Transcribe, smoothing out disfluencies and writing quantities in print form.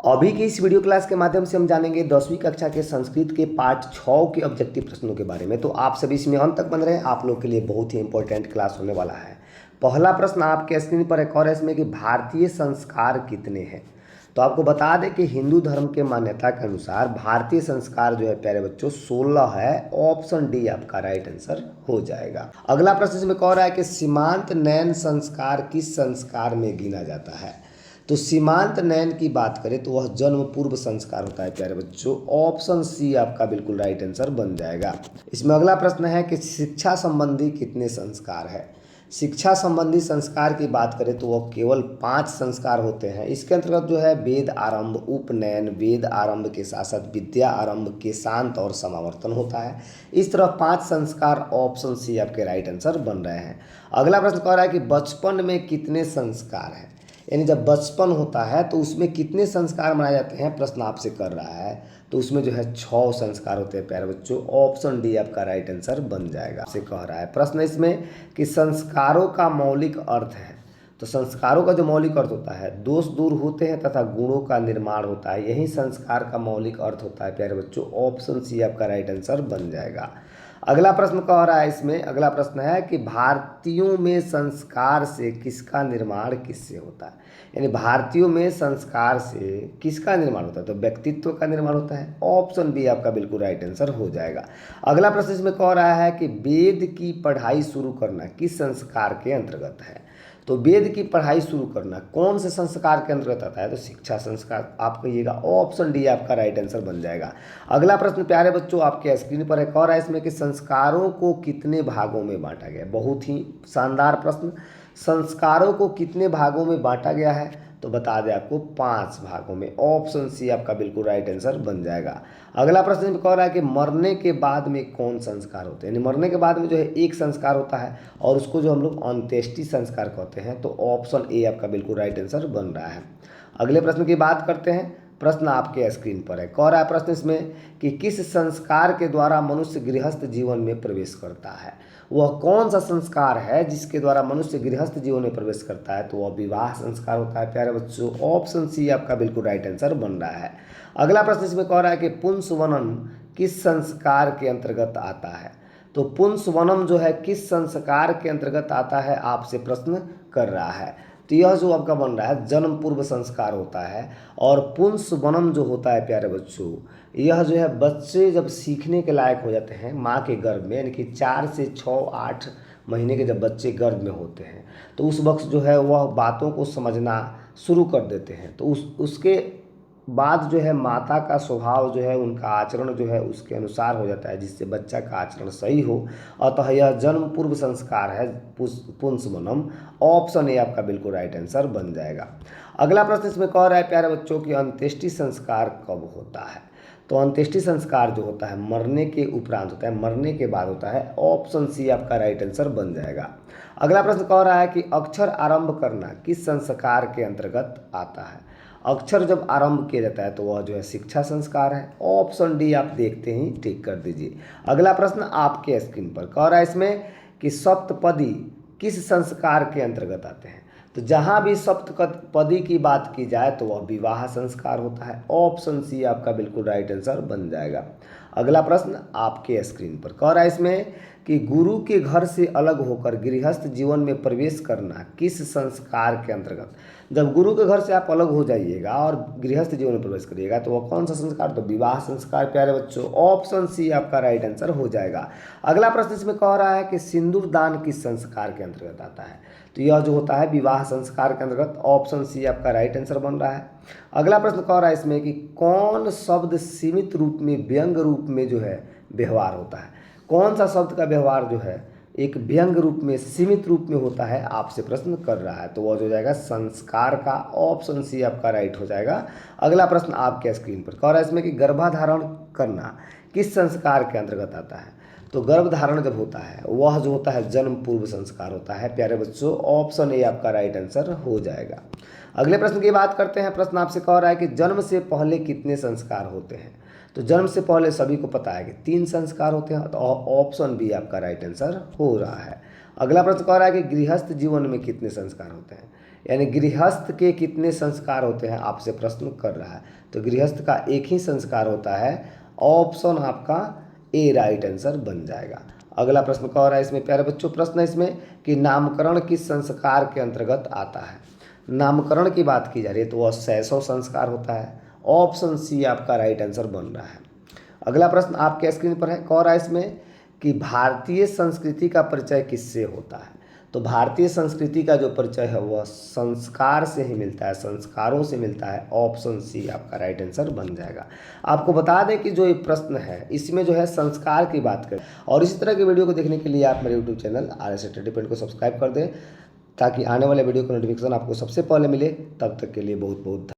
अभी की इस वीडियो क्लास के माध्यम से हम जानेंगे 10वीं कक्षा के संस्कृत के पार्ट 6 के ऑब्जेक्टिव प्रश्नों के बारे में। तो आप सभी इसमें अंत तक बन रहे हैं, आप लोग के लिए बहुत ही इंपॉर्टेंट क्लास होने वाला है। पहला प्रश्न आपके स्क्रीन पर एक और है इसमें कि भारतीय संस्कार कितने हैं। तो आपको बता दें कि हिंदू धर्म के मान्यता के अनुसार भारतीय संस्कार जो है प्यारे बच्चों 16 है। ऑप्शन डी आपका राइट आंसर हो जाएगा। अगला प्रश्न इसमें कह रहा है कि सीमांत नयन संस्कार किस संस्कार में गिना जाता है। तो सीमांत नयन की बात करें तो वह जन्म पूर्व संस्कार होता है प्यारे बच्चों। ऑप्शन सी आपका बिल्कुल राइट आंसर बन जाएगा। इसमें अगला प्रश्न है कि शिक्षा संबंधी कितने संस्कार है। शिक्षा संबंधी संस्कार की बात करें तो वह केवल 5 संस्कार होते हैं। इसके अंतर्गत जो है वेद आरंभ, उपनयन, वेद आरंभ के साथ साथ विद्या आरंभ के शांत और समावर्तन होता है। इस तरह 5 संस्कार ऑप्शन सी आपके राइट आंसर बन रहे हैं। अगला प्रश्न कह रहा है कि बचपन में कितने संस्कार हैं, यानी जब बचपन होता है तो उसमें कितने संस्कार मनाए जाते हैं, प्रश्न आपसे कर रहा है। तो उसमें जो है 6 संस्कार होते हैं प्यारे बच्चों। ऑप्शन डी आपका राइट आंसर बन जाएगा। आपसे कह रहा है प्रश्न इसमें कि संस्कारों का मौलिक अर्थ है। तो संस्कारों का जो मौलिक अर्थ होता है, दोष दूर होते हैं तथा गुणों का निर्माण होता है, यही संस्कार का मौलिक अर्थ होता है प्यारे बच्चों। ऑप्शन सी आपका राइट आंसर बन जाएगा। अगला प्रश्न कह रहा है इसमें, अगला प्रश्न है कि भारतीयों में संस्कार से किसका निर्माण किससे होता है। यानी भारतीयों में संस्कार से किसका निर्माण होता है, तो व्यक्तित्व का निर्माण होता है। ऑप्शन बी आपका बिल्कुल राइट आंसर हो जाएगा। अगला प्रश्न इसमें कह रहा है कि वेद की पढ़ाई शुरू करना किस संस्कार के अंतर्गत है। तो वेद की पढ़ाई शुरू करना कौन से संस्कार के अंतर्गत आता है, तो शिक्षा संस्कार आप कहिएगा। ऑप्शन डी आपका राइट आंसर बन जाएगा। अगला प्रश्न प्यारे बच्चों आपके स्क्रीन पर एक और है इसमें कि संस्कारों को कितने भागों में बांटा गया। बहुत ही शानदार प्रश्न। संस्कारों को कितने भागों में बांटा गया है, तो बता दें आपको 5 भागों में। ऑप्शन सी आपका बिल्कुल राइट आंसर बन जाएगा। अगला प्रश्न कह रहा है कि मरने के बाद में कौन संस्कार होते हैं। यानी मरने के बाद में जो है एक संस्कार होता है और उसको जो हम लोग अंत्येष्टि संस्कार कहते हैं। तो ऑप्शन ए आपका बिल्कुल राइट आंसर बन रहा है। अगले प्रश्न की बात करते हैं। प्रश्न आपके स्क्रीन पर है। कह रहा है प्रश्न इसमें कि किस संस्कार के द्वारा मनुष्य गृहस्थ जीवन में प्रवेश करता है। वह कौन सा संस्कार है जिसके द्वारा मनुष्य गृहस्थ जीवन में प्रवेश करता है, तो वह विवाह संस्कार होता है प्यारे बच्चों। ऑप्शन सी आपका बिल्कुल राइट आंसर बन रहा है। अगला प्रश्न इसमें कह रहा है कि पुंसवनम किस संस्कार के अंतर्गत आता है। तो पुंसवनम जो है किस संस्कार के अंतर्गत आता है, आपसे प्रश्न कर रहा है। तो यह जो आपका बन रहा है जन्म पूर्व संस्कार होता है। और पुंसवनम जो होता है प्यारे बच्चों, यह जो है बच्चे जब सीखने के लायक हो जाते हैं माँ के गर्भ में, यानी कि 4 से 6 8 महीने के जब बच्चे गर्भ में होते हैं, तो उस वक्त जो है वह बातों को समझना शुरू कर देते हैं। तो उसके बाद जो है माता का स्वभाव जो है, उनका आचरण जो है उसके अनुसार हो जाता है, जिससे बच्चा का आचरण सही हो। अतः यह जन्म पूर्व संस्कार है पुंसवनम। ऑप्शन ए आपका बिल्कुल राइट आंसर बन जाएगा। अगला प्रश्न इसमें कह रहा है प्यारे बच्चों की अंत्येष्टि संस्कार कब होता है। तो अंत्येष्टि संस्कार जो होता है मरने के उपरांत होता है, मरने के बाद होता है। ऑप्शन सी आपका राइट आंसर बन जाएगा। अगला प्रश्न कह रहा है कि अक्षर आरंभ करना किस संस्कार के अंतर्गत आता है। अक्षर जब आरंभ किया जाता है तो वह जो है शिक्षा संस्कार है। ऑप्शन डी आप देखते ही टिक कर दीजिए। अगला प्रश्न आपके स्क्रीन पर कह रहा है इसमें कि सप्तपदी किस संस्कार के अंतर्गत आते हैं। तो जहाँ भी सप्तपदी की बात की जाए तो वह विवाह संस्कार होता है। ऑप्शन सी आपका बिल्कुल राइट आंसर बन जाएगा। अगला प्रश्न आपके स्क्रीन पर कह रहा है इसमें कि गुरु के घर से अलग होकर गृहस्थ जीवन में प्रवेश करना किस संस्कार के अंतर्गत। जब गुरु के घर से आप अलग हो जाइएगा और गृहस्थ जीवन में प्रवेश करिएगा तो वह कौन सा संस्कार, तो विवाह संस्कार प्यारे बच्चों। ऑप्शन सी आपका राइट आंसर हो जाएगा। अगला प्रश्न इसमें कह रहा है कि सिंदूर दान किस संस्कार के अंतर्गत आता है। तो यह जो होता है विवाह संस्कार के अंतर्गत। ऑप्शन सी आपका राइट आंसर बन रहा है। अगला प्रश्न कह रहा है इसमें कि कौन शब्द सीमित रूप में व्यंग रूप में जो है व्यवहार होता है। कौन सा शब्द का व्यवहार जो है एक व्यंग रूप में सीमित रूप में होता है, आपसे प्रश्न कर रहा है। तो वह जो जाएगा संस्कार का। ऑप्शन सी आपका राइट हो जाएगा। अगला प्रश्न आपके स्क्रीन पर कह रहा है इसमें कि गर्भाधारण करना किस संस्कार के अंतर्गत आता है। तो गर्भधारण जब होता है वह जो होता है जन्म पूर्व संस्कार होता है प्यारे बच्चों। ऑप्शन ए आपका राइट आंसर हो जाएगा। अगले प्रश्न की बात करते हैं। प्रश्न आपसे कह रहा है कि जन्म से पहले कितने संस्कार होते हैं। तो जन्म से पहले सभी को पता है कि 3 संस्कार होते हैं। तो ऑप्शन बी आपका राइट आंसर हो रहा है। अगला प्रश्न कह रहा है कि गृहस्थ जीवन में कितने संस्कार होते हैं। यानी गृहस्थ के कितने संस्कार होते हैं आपसे प्रश्न कर रहा है। तो गृहस्थ का एक ही संस्कार होता है, ऑप्शन आपका ए राइट आंसर बन जाएगा। अगला प्रश्न क्या हो रहा है इसमें प्यारे बच्चों, प्रश्न है इसमें कि नामकरण किस संस्कार के अंतर्गत आता है। नामकरण की बात की जा रही है तो वह शैशव संस्कार होता है। ऑप्शन सी आपका राइट आंसर बन रहा है। अगला प्रश्न आपके स्क्रीन पर है, कह रहा है इसमें कि भारतीय संस्कृति का परिचय किससे होता है। तो भारतीय संस्कृति का जो परिचय है वह संस्कार से ही मिलता है, संस्कारों से मिलता है। ऑप्शन सी आपका राइट आंसर बन जाएगा। आपको बता दें कि जो ये प्रश्न है इसमें जो है संस्कार की बात करें, और इसी तरह के वीडियो को देखने के लिए आप मेरे यूट्यूब चैनल RS एंटरटेनमेंट को सब्सक्राइब कर दें ताकि आने वाले वीडियो का नोटिफिकेशन आपको सबसे पहले मिले। तब तक के लिए बहुत बहुत